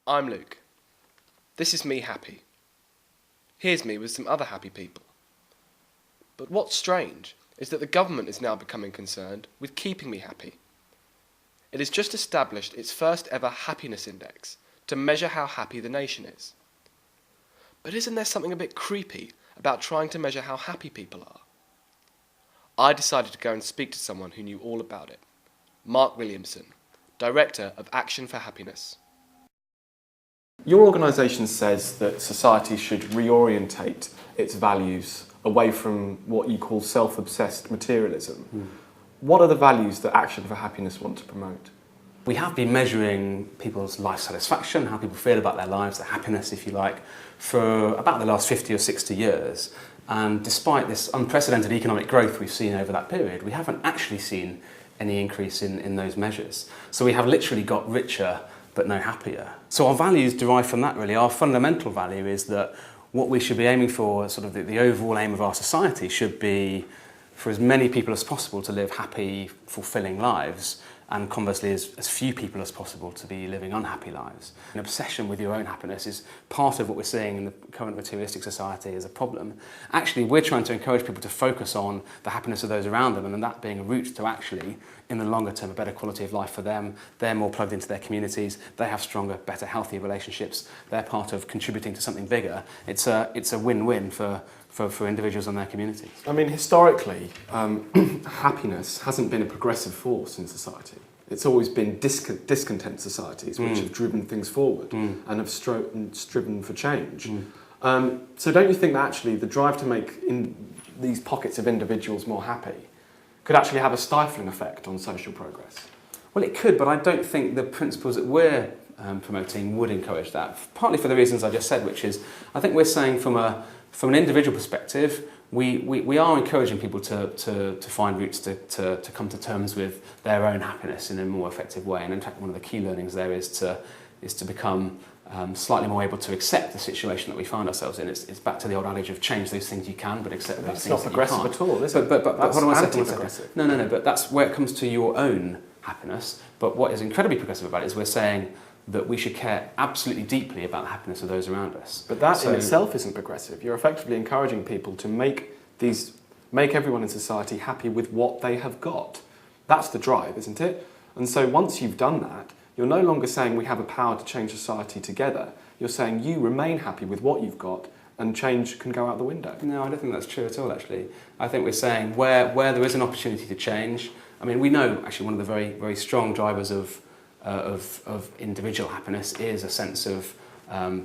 I'm Luke. This is me happy. Here's me with some other happy people. But what's strange is that the government is now becoming concerned with keeping me happy. It has just established its first ever happiness index to measure how happy the nation is. But isn't there something a bit creepy about trying to measure how happy people are? I decided to go and speak to someone who knew all about it. Mark Williamson, Director of Action for Happiness. Your organisation says that society should reorientate its values away from what you call self-obsessed materialism. What are the values that Action for Happiness want to promote? We have been measuring people's life satisfaction, how people feel about their lives, their happiness, if you like, for about the last 50 or 60 years. And despite this unprecedented economic growth we've seen over that period, we haven't actually seen any increase in those measures. So we have literally got richer but no happier. So our values derive from that really. Our fundamental value is that what we should be aiming for, sort of the overall aim of our society, should be for as many people as possible to live happy, fulfilling lives, and conversely as few people as possible to be living unhappy lives. An obsession with your own happiness is part of what we're seeing in the current materialistic society as a problem. Actually, we're trying to encourage people to focus on the happiness of those around them, and that being a route to actually, in the longer term, a better quality of life for them. They're more plugged into their communities, they have stronger, better, healthier relationships, they're part of contributing to something bigger. It's a win-win for individuals and their communities. I mean, historically, happiness hasn't been a progressive force in society. It's always been discontent societies which have driven things forward and have striven for change. So don't you think that actually the drive to make these pockets of individuals more happy could actually have a stifling effect on social progress? Well, it could, but I don't think the principles that we're promoting would encourage that, partly for the reasons I just said, which is, I think we're saying from an individual perspective, we are encouraging people to find routes to come to terms with their own happiness in a more effective way. And in fact, one of the key learnings there is to become slightly more able to accept the situation that we find ourselves in. It's back to the old adage of change those things you can, but accept those things that you can't. That's not progressive at all, is it? But that's hold on one anti-progressive. second. No, but that's where it comes to your own happiness. But what is incredibly progressive about it is we're saying that we should care absolutely deeply about the happiness of those around us. But that in itself isn't progressive. You're effectively encouraging people to make everyone in society happy with what they have got. That's the drive, isn't it? And so once you've done that, you're no longer saying we have a power to change society together. You're saying you remain happy with what you've got and change can go out the window. No, I don't think that's true at all, actually. I think we're saying where there is an opportunity to change, I mean, we know actually one of the very, very strong drivers of individual happiness is a sense of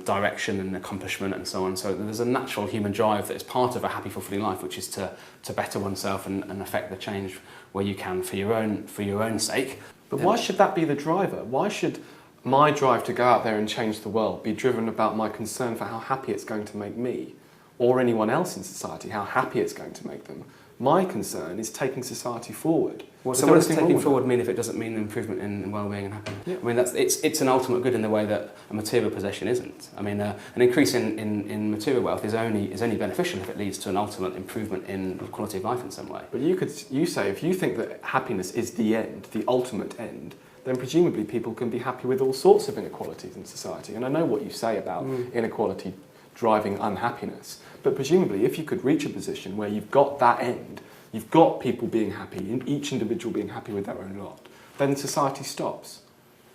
direction and accomplishment and so on. So there's a natural human drive that is part of a happy, fulfilling life, which is to better oneself and affect the change where you can for your own sake. But why should that be the driver? Why should my drive to go out there and change the world be driven about my concern for how happy it's going to make me, or anyone else in society, how happy it's going to make them? My concern is taking society forward. Well, so what does taking forward mean if it doesn't mean an improvement in well-being and happiness? Yeah. I mean, it's an ultimate good in the way that a material possession isn't. I mean, an increase in material wealth is only beneficial if it leads to an ultimate improvement in quality of life in some way. But you say, if you think that happiness is the end, the ultimate end, then presumably people can be happy with all sorts of inequalities in society. And I know what you say about inequality driving unhappiness. But presumably, if you could reach a position where you've got that end, you've got people being happy, and each individual being happy with their own lot, then society stops.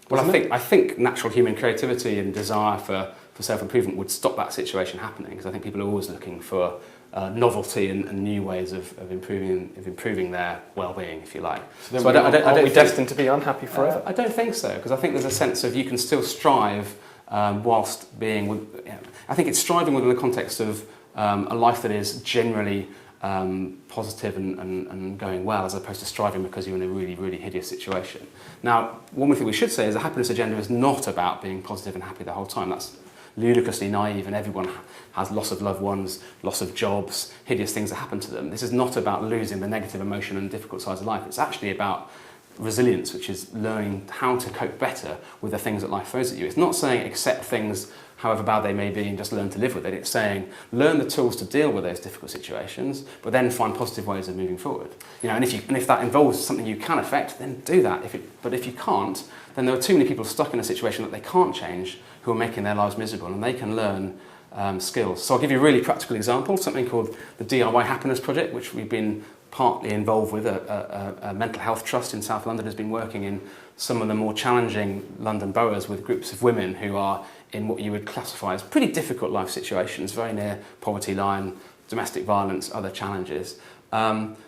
Well, I think natural human creativity and desire for self-improvement would stop that situation happening, because I think people are always looking for novelty and new ways of improving their well-being, if you like. So are we destined to be unhappy forever? I don't think so, because I think there's a sense of you can still strive whilst being. I think it's striving within the context of a life that is generally positive and going well, as opposed to striving because you're in a really, really hideous situation. Now, one thing we should say is the happiness agenda is not about being positive and happy the whole time. That's ludicrously naive, and everyone has loss of loved ones, loss of jobs, hideous things that happen to them. This is not about losing the negative emotion and difficult sides of life. It's actually about resilience, which is learning how to cope better with the things that life throws at you. It's not saying accept things however bad they may be and just learn to live with it. It's saying learn the tools to deal with those difficult situations, but then find positive ways of moving forward. And if that involves something you can affect, then do that. But if you can't, then there are too many people stuck in a situation that they can't change who are making their lives miserable, and they can learn skills. So I'll give you a really practical example, something called the DIY Happiness Project, which we've been partly involved with. A mental health trust in South London has been working in some of the more challenging London boroughs with groups of women who are in what you would classify as pretty difficult life situations, very near poverty line, domestic violence, other challenges.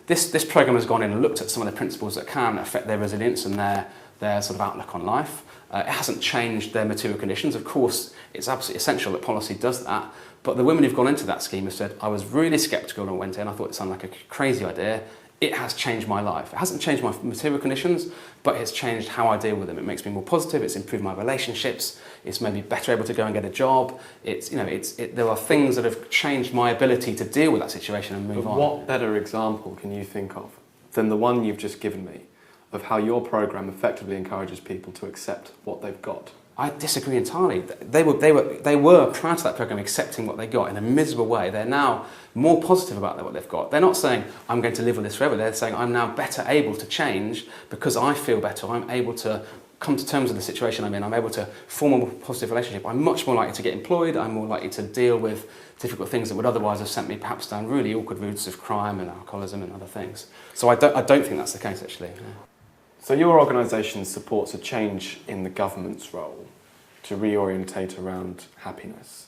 This programme has gone in and looked at some of the principles that can affect their resilience and their sort of outlook on life. It hasn't changed their material conditions. Of course, it's absolutely essential that policy does that. But the women who've gone into that scheme have said, I was really sceptical when I went in. I thought it sounded like a crazy idea. It has changed my life. It hasn't changed my material conditions, but it's changed how I deal with them. It makes me more positive. It's improved my relationships. It's made me better able to go and get a job. There are things that have changed my ability to deal with that situation and move on. What better example can you think of than the one you've just given me of how your programme effectively encourages people to accept what they've got? I disagree entirely. They were prior to that programme accepting what they got in a miserable way. They're now more positive about what they've got. They're not saying, I'm going to live with this forever. They're saying, I'm now better able to change because I feel better. I'm able to come to terms with the situation I'm in. I'm able to form a more positive relationship. I'm much more likely to get employed. I'm more likely to deal with difficult things that would otherwise have sent me perhaps down really awkward routes of crime and alcoholism and other things. So I don't think that's the case, actually. No. So your organisation supports a change in the government's role to reorientate around happiness.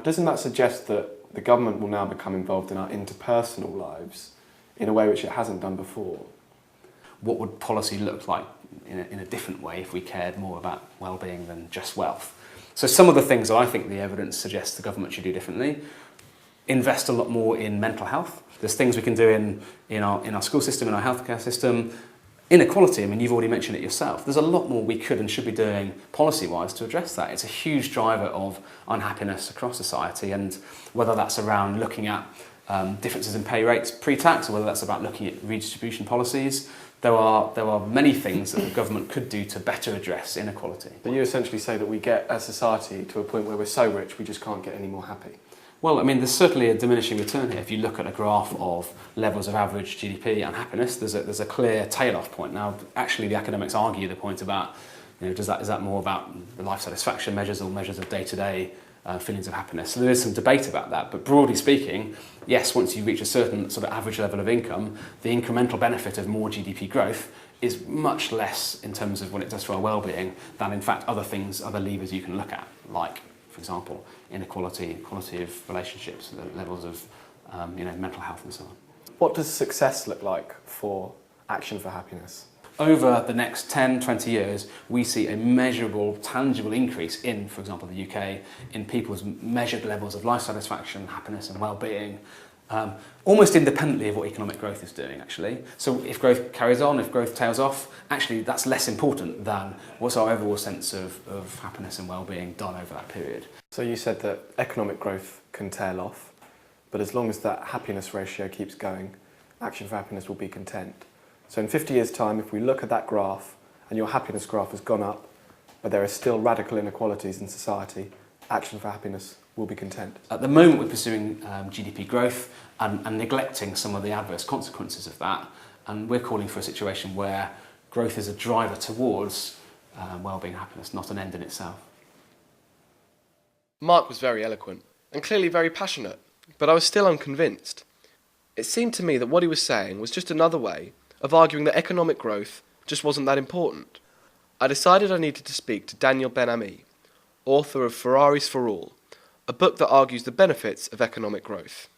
Doesn't that suggest that the government will now become involved in our interpersonal lives in a way which it hasn't done before? What would policy look like in a different way if we cared more about well-being than just wealth? So some of the things that I think the evidence suggests the government should do differently: invest a lot more in mental health. There's things we can do in our school system, in our healthcare system. Inequality, I mean, you've already mentioned it yourself. There's a lot more we could and should be doing policy-wise to address that. It's a huge driver of unhappiness across society, and whether that's around looking at differences in pay rates pre-tax, or whether that's about looking at redistribution policies, there are many things that the government could do to better address inequality. But you essentially say that we get as society to a point where we're so rich we just can't get any more happy. Well, I mean, there's certainly a diminishing return here. If you look at a graph of levels of average GDP and happiness, there's a clear tail-off point. Now, actually, the academics argue the point about, is that more about the life satisfaction measures or measures of day-to-day feelings of happiness? So there is some debate about that. But broadly speaking, yes, once you reach a certain sort of average level of income, the incremental benefit of more GDP growth is much less in terms of what it does for our well-being than, in fact, other things, other levers you can look at, like, for example, inequality, quality of relationships, the levels of mental health and so on. What does success look like for Action for Happiness? Over the next 10, 20 years, we see a measurable, tangible increase in, for example, the UK, in people's measured levels of life satisfaction, happiness and well-being, almost independently of what economic growth is doing, actually. So if growth carries on, if growth tails off, actually that's less important than what's our overall sense of happiness and well-being done over that period. So you said that economic growth can tail off, but as long as that happiness ratio keeps going, Action for Happiness will be content. So in 50 years' time, if we look at that graph and your happiness graph has gone up, but there are still radical inequalities in society, Action for Happiness will be content. At the moment, we're pursuing GDP growth and neglecting some of the adverse consequences of that, and we're calling for a situation where growth is a driver towards well-being, happiness, not an end in itself. Mark was very eloquent and clearly very passionate, but I was still unconvinced. It seemed to me that what he was saying was just another way of arguing that economic growth just wasn't that important. I decided I needed to speak to Daniel Ben-Ami, author of Ferraris for All, a book that argues the benefits of economic growth.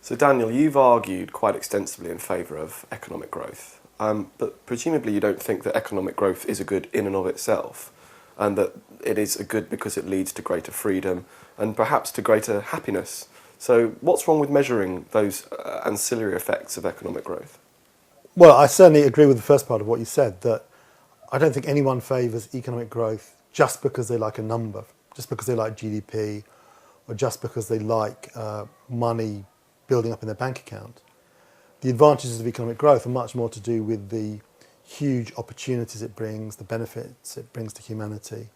So Daniel, you've argued quite extensively in favour of economic growth, but presumably you don't think that economic growth is a good in and of itself, and that it is a good because it leads to greater freedom and perhaps to greater happiness. So what's wrong with measuring those ancillary effects of economic growth? Well, I certainly agree with the first part of what you said, that I don't think anyone favours economic growth just because they like a number, just because they like GDP, or just because they like money building up in their bank account. The advantages of economic growth are much more to do with the huge opportunities it brings, the benefits it brings to humanity.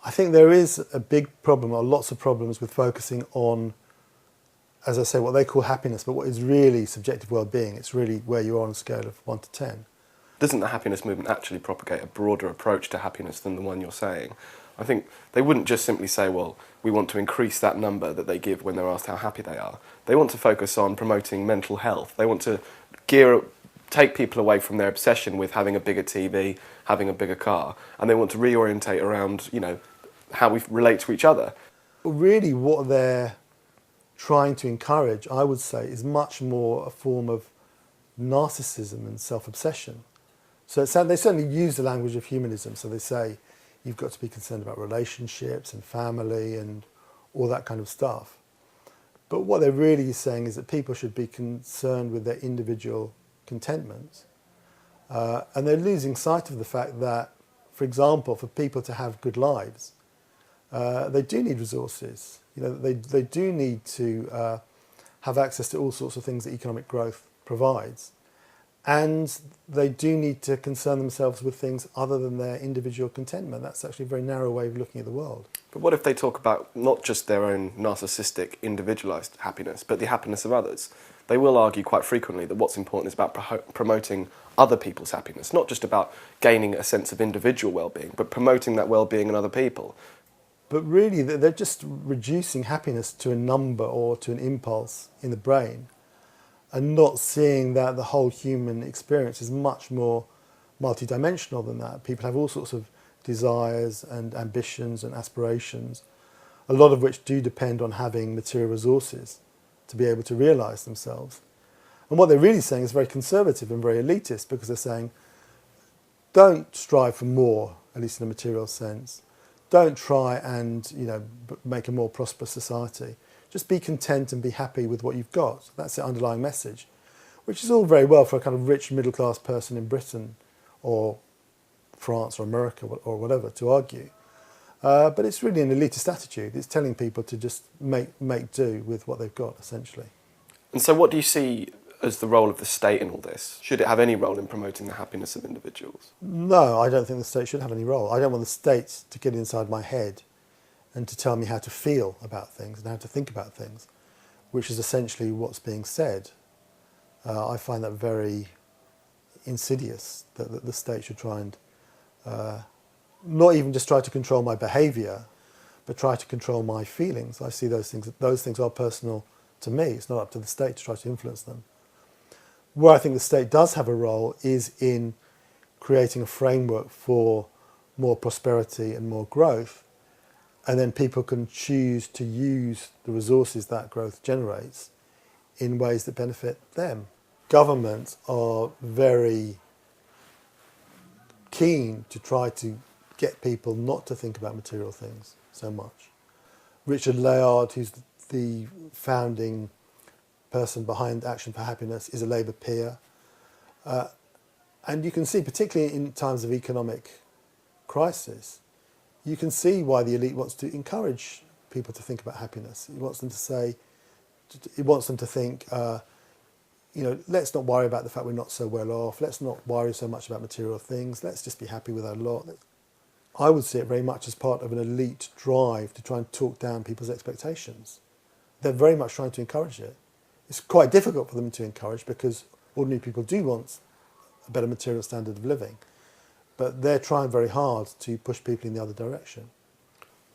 I think there is a big problem, or lots of problems, with focusing on, as I say, what they call happiness, but what is really subjective well-being. It's really where you are on a scale of 1 to 10. Doesn't the happiness movement actually propagate a broader approach to happiness than the one you're saying? I think they wouldn't just simply say, well, we want to increase that number that they give when they're asked how happy they are. They want to focus on promoting mental health. They want to take people away from their obsession with having a bigger TV, having a bigger car, and they want to reorientate around, how we relate to each other. But really what they're trying to encourage, I would say, is much more a form of narcissism and self-obsession. So they certainly use the language of humanism. So they say you've got to be concerned about relationships and family and all that kind of stuff. But what they're really saying is that people should be concerned with their individual contentment. And they're losing sight of the fact that, for example, for people to have good lives, they do need resources. They do need to have access to all sorts of things that economic growth provides. And they do need to concern themselves with things other than their individual contentment. That's actually a very narrow way of looking at the world. But what if they talk about not just their own narcissistic, individualised happiness, but the happiness of others? They will argue quite frequently that what's important is about promoting other people's happiness, not just about gaining a sense of individual well-being, but promoting that well-being in other people. But really, they're just reducing happiness to a number or to an impulse in the brain, and not seeing that the whole human experience is much more multidimensional than that. People have all sorts of desires and ambitions and aspirations, a lot of which do depend on having material resources to be able to realise themselves. And what they're really saying is very conservative and very elitist, because they're saying, don't strive for more, at least in a material sense. Don't try and make a more prosperous society. Just be content and be happy with what you've got. That's the underlying message, which is all very well for a kind of rich middle-class person in Britain or France or America or whatever to argue. But it's really an elitist attitude. It's telling people to just make do with what they've got, essentially. And so what do you see as the role of the state in all this? Should it have any role in promoting the happiness of individuals? No, I don't think the state should have any role. I don't want the state to get inside my head and to tell me how to feel about things and how to think about things, which is essentially what's being said. I find that very insidious, that the state should try and not even just try to control my behaviour, but try to control my feelings. I see those things are personal to me. It's not up to the state to try to influence them. Where I think the state does have a role is in creating a framework for more prosperity and more growth, and then people can choose to use the resources that growth generates in ways that benefit them. Governments are very keen to try to get people not to think about material things so much. Richard Layard, who's the founding person behind Action for Happiness, is a Labour peer. And you can see, particularly in times of economic crisis, you can see why the elite wants to encourage people to think about happiness. It wants them to think, let's not worry about the fact we're not so well off. Let's not worry so much about material things. Let's just be happy with our lot. I would see it very much as part of an elite drive to try and talk down people's expectations. They're very much trying to encourage it. It's quite difficult for them to encourage because ordinary people do want a better material standard of living. But they're trying very hard to push people in the other direction.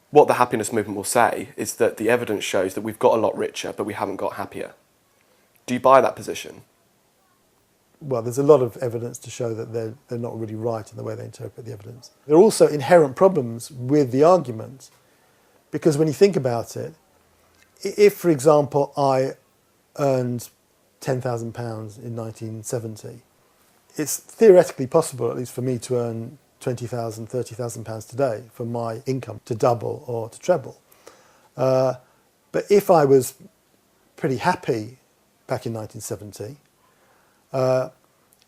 What the happiness movement will say is that the evidence shows that we've got a lot richer, but we haven't got happier. Do you buy that position? Well, there's a lot of evidence to show that they're not really right in the way they interpret the evidence. There are also inherent problems with the argument, because when you think about it, if, for example, I earned £10,000 in 1970, it's theoretically possible, at least for me, to earn £20,000, £30,000 today for my income to double or to treble. But if I was pretty happy back in 1970,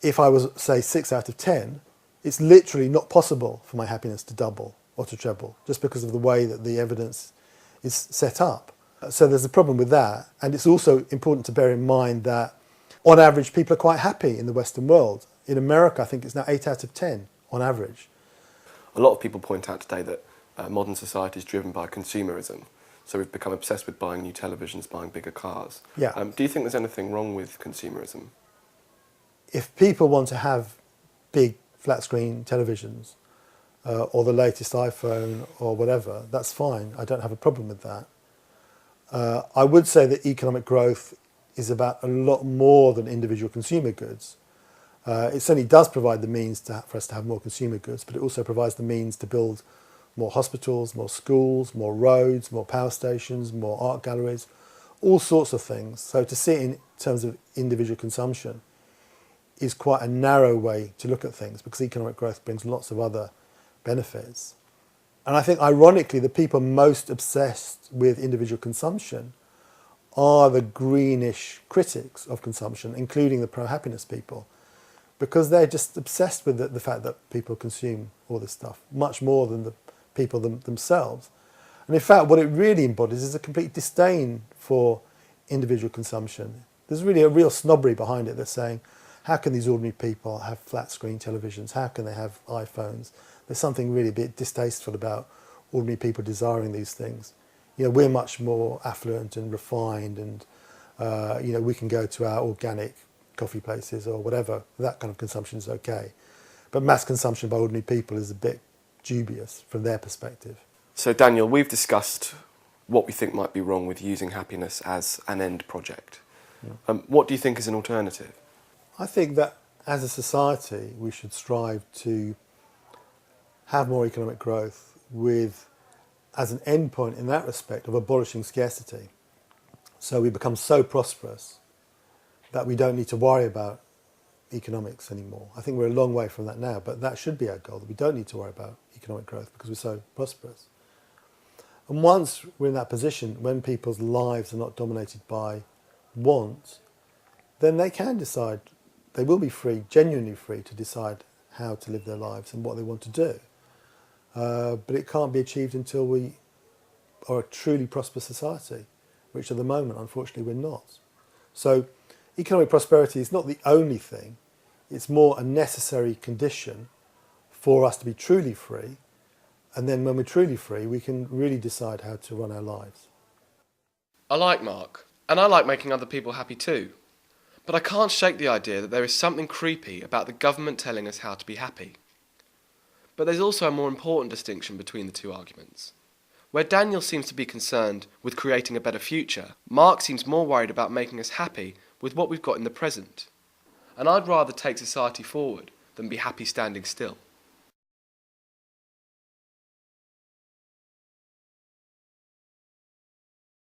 if I was, say, 6 out of 10, it's literally not possible for my happiness to double or to treble, just because of the way that the evidence is set up. So there's a problem with that. And it's also important to bear in mind that, on average, people are quite happy in the Western world. In America, I think it's now 8 out of 10 on average. A lot of people point out today that modern society is driven by consumerism. So we've become obsessed with buying new televisions, buying bigger cars. Yeah. Do you think there's anything wrong with consumerism? If people want to have big flat screen televisions or the latest iPhone or whatever, that's fine. I don't have a problem with that. I would say that economic growth is about a lot more than individual consumer goods. It certainly does provide the means for us to have more consumer goods, but it also provides the means to build more hospitals, more schools, more roads, more power stations, more art galleries, all sorts of things. So to see it in terms of individual consumption is quite a narrow way to look at things, because economic growth brings lots of other benefits. And I think, ironically, the people most obsessed with individual consumption are the greenish critics of consumption, including the pro-happiness people, because they're just obsessed with the fact that people consume all this stuff, much more than the people themselves. And in fact, what it really embodies is a complete disdain for individual consumption. There's really a real snobbery behind it. They're saying, how can these ordinary people have flat screen televisions? How can they have iPhones? There's something really a bit distasteful about ordinary people desiring these things. You know, we're much more affluent and refined, and you know, we can go to our organic coffee places or whatever. That kind of consumption is okay. But mass consumption by ordinary people is a bit dubious from their perspective. So Daniel, we've discussed what we think might be wrong with using happiness as an end project. Yeah. What do you think is an alternative? I think that as a society we should strive to have more economic growth with, as an end point in that respect, of abolishing scarcity. So we become so prosperous that we don't need to worry about economics anymore. I think we're a long way from that now, but that should be our goal, that we don't need to worry about economic growth because we're so prosperous. And once we're in that position, when people's lives are not dominated by want, then they can decide, they will be free, genuinely free, to decide how to live their lives and what they want to do. But it can't be achieved until we are a truly prosperous society, which at the moment, unfortunately, we're not. So economic prosperity is not the only thing. It's more a necessary condition for us to be truly free. And then when we're truly free, we can really decide how to run our lives. I like Mark, and I like making other people happy too. But I can't shake the idea that there is something creepy about the government telling us how to be happy. But there's also a more important distinction between the two arguments. Where Daniel seems to be concerned with creating a better future, Mark seems more worried about making us happy with what we've got in the present. And I'd rather take society forward than be happy standing still.